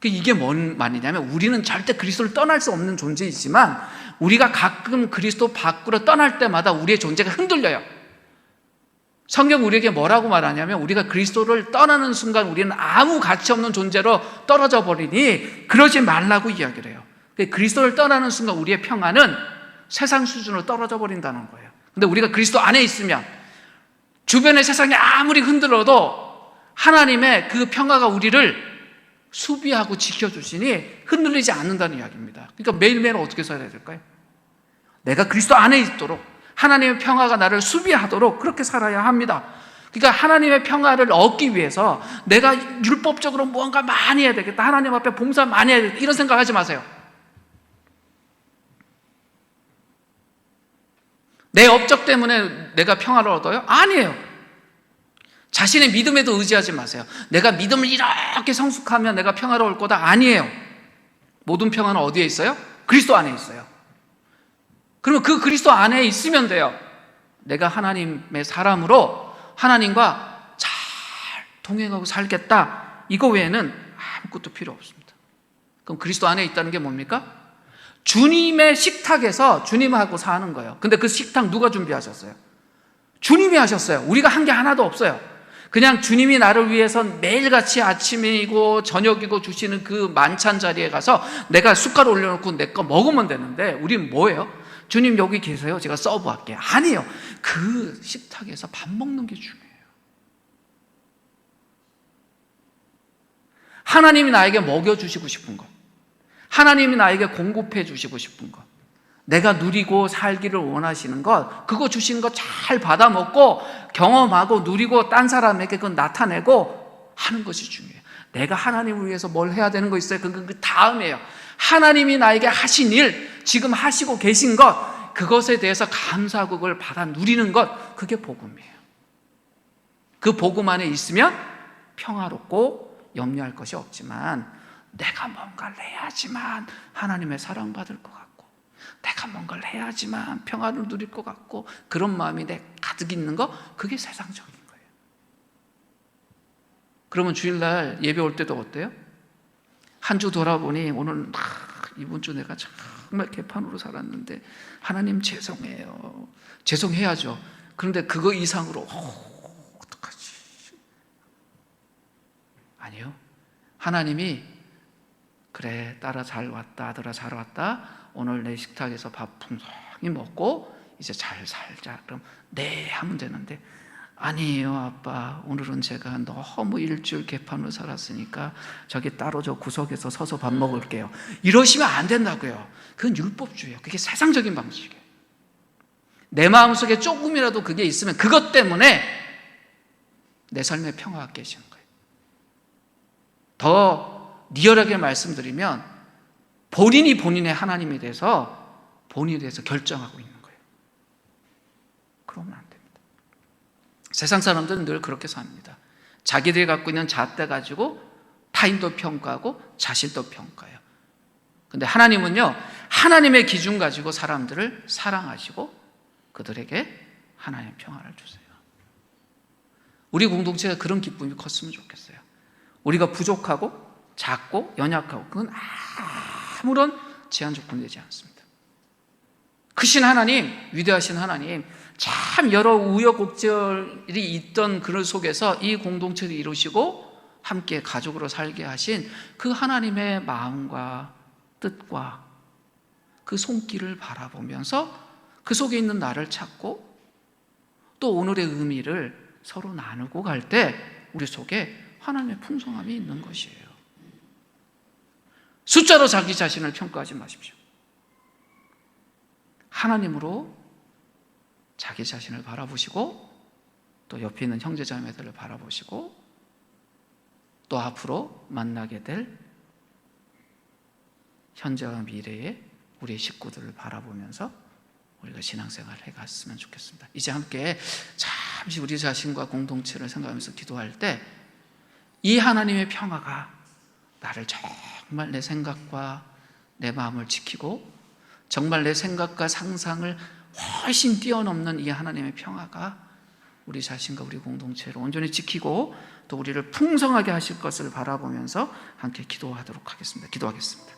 이게 뭔 말이냐면 우리는 절대 그리스도를 떠날 수 없는 존재이지만 우리가 가끔 그리스도 밖으로 떠날 때마다 우리의 존재가 흔들려요. 성경 우리에게 뭐라고 말하냐면 우리가 그리스도를 떠나는 순간 우리는 아무 가치 없는 존재로 떨어져 버리니 그러지 말라고 이야기를 해요. 그리스도를 떠나는 순간 우리의 평안은 세상 수준으로 떨어져 버린다는 거예요. 근데 우리가 그리스도 안에 있으면 주변의 세상이 아무리 흔들어도 하나님의 그 평화가 우리를 수비하고 지켜주시니 흔들리지 않는다는 이야기입니다. 그러니까 매일매일 어떻게 살아야 될까요? 내가 그리스도 안에 있도록 하나님의 평화가 나를 수비하도록 그렇게 살아야 합니다. 그러니까 하나님의 평화를 얻기 위해서 내가 율법적으로 무언가 많이 해야 되겠다, 하나님 앞에 봉사 많이 해야 되겠다, 이런 생각하지 마세요. 내 업적 때문에 내가 평화를 얻어요? 아니에요. 자신의 믿음에도 의지하지 마세요. 내가 믿음을 이렇게 성숙하면 내가 평화로울 거다. 아니에요. 모든 평화는 어디에 있어요? 그리스도 안에 있어요. 그러면 그 그리스도 안에 있으면 돼요. 내가 하나님의 사람으로 하나님과 잘 동행하고 살겠다. 이거 외에는 아무것도 필요 없습니다. 그럼 그리스도 안에 있다는 게 뭡니까? 주님의 식탁에서 주님하고 사는 거예요. 근데 그 식탁 누가 준비하셨어요? 주님이 하셨어요. 우리가 한 게 하나도 없어요. 그냥 주님이 나를 위해서 매일같이 아침이고 저녁이고 주시는 그 만찬 자리에 가서 내가 숟가락 올려놓고 내 거 먹으면 되는데 우리는 뭐예요? 주님 여기 계세요. 제가 서브할게요. 아니에요. 그 식탁에서 밥 먹는 게 중요해요. 하나님이 나에게 먹여주시고 싶은 것, 하나님이 나에게 공급해 주시고 싶은 것, 내가 누리고 살기를 원하시는 것, 그거 주시는 거 잘 받아 먹고 경험하고 누리고 딴 사람에게 그건 나타내고 하는 것이 중요해요. 내가 하나님을 위해서 뭘 해야 되는 거 있어요? 그건 그 다음이에요. 하나님이 나에게 하신 일, 지금 하시고 계신 것, 그것에 대해서 감사하고 그걸 받아 누리는 것, 그게 복음이에요. 그 복음 안에 있으면 평화롭고 염려할 것이 없지만, 내가 뭔가를 해야지만 하나님의 사랑받을 것 같고, 내가 뭔가를 해야지만 평화를 누릴 것 같고, 그런 마음이 내 가득 있는 거, 그게 세상적인 거예요. 그러면 주일날 예배 올 때도 어때요? 한 주 돌아보니 오늘 이번 주 내가 정말 개판으로 살았는데 하나님 죄송해요. 죄송해야죠. 그런데 그거 이상으로 어떡하지? 아니요. 하나님이 그래, 딸아 잘 왔다, 아들아 잘 왔다, 오늘 내 식탁에서 밥 풍성히 먹고 이제 잘 살자. 그럼 네 하면 되는데, 아니에요 아빠, 오늘은 제가 너무 일주일 개판으로 살았으니까 저기 따로 저 구석에서 서서 밥 먹을게요. 이러시면 안 된다고요. 그건 율법주의예요. 그게 세상적인 방식이에요. 내 마음속에 조금이라도 그게 있으면 그것 때문에 내 삶에 평화가 깨지는 거예요. 더 리얼하게 말씀드리면 본인이 본인의 하나님에 대해서 본인에 대해서 결정하고 있는 거예요. 그러면 안 됩니다. 세상 사람들은 늘 그렇게 삽니다. 자기들이 갖고 있는 잣대 가지고 타인도 평가하고 자신도 평가해요. 근데 하나님은요, 하나님의 기준 가지고 사람들을 사랑하시고 그들에게 하나님의 평화를 주세요. 우리 공동체가 그런 기쁨이 컸으면 좋겠어요. 우리가 부족하고 작고 연약하고 그건 아무런 제한 조건이 되지 않습니다. 크신 하나님, 위대하신 하나님, 참 여러 우여곡절이 있던 그런 속에서 이 공동체를 이루시고 함께 가족으로 살게 하신 그 하나님의 마음과 뜻과 그 손길을 바라보면서 그 속에 있는 나를 찾고 또 오늘의 의미를 서로 나누고 갈 때 우리 속에 하나님의 풍성함이 있는 것이에요. 숫자로 자기 자신을 평가하지 마십시오. 하나님으로 자기 자신을 바라보시고 또 옆에 있는 형제자매들을 바라보시고 또 앞으로 만나게 될 현재와 미래의 우리의 식구들을 바라보면서 우리가 신앙생활을 해갔으면 좋겠습니다. 이제 함께 잠시 우리 자신과 공동체를 생각하면서 기도할 때 이 하나님의 평화가 나를 정말 내 생각과 내 마음을 지키고 정말 내 생각과 상상을 훨씬 뛰어넘는 이 하나님의 평화가 우리 자신과 우리 공동체를 온전히 지키고 또 우리를 풍성하게 하실 것을 바라보면서 함께 기도하도록 하겠습니다. 기도하겠습니다.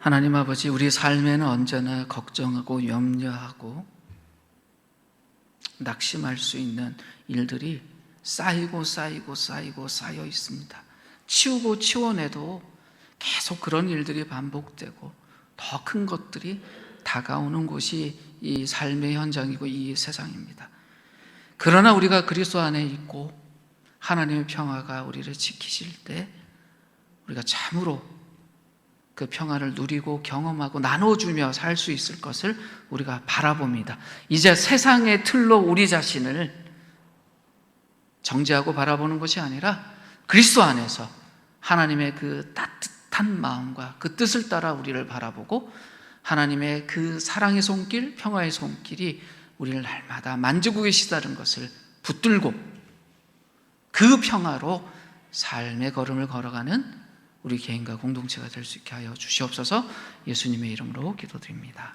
하나님 아버지, 우리 삶에는 언제나 걱정하고 염려하고 낙심할 수 있는 일들이 쌓이고 쌓여 있습니다. 치우고 치워내도 계속 그런 일들이 반복되고 더 큰 것들이 다가오는 곳이 이 삶의 현장이고 이 세상입니다. 그러나 우리가 그리스도 안에 있고 하나님의 평화가 우리를 지키실 때 우리가 참으로 그 평화를 누리고 경험하고 나눠주며 살 수 있을 것을 우리가 바라봅니다. 이제 세상의 틀로 우리 자신을 정죄하고 바라보는 것이 아니라 그리스도 안에서 하나님의 그 따뜻한 마음과 그 뜻을 따라 우리를 바라보고 하나님의 그 사랑의 손길, 평화의 손길이 우리를 날마다 만지고 계시다는 것을 붙들고 그 평화로 삶의 걸음을 걸어가는 우리 개인과 공동체가 될 수 있게 하여 주시옵소서. 예수님의 이름으로 기도드립니다.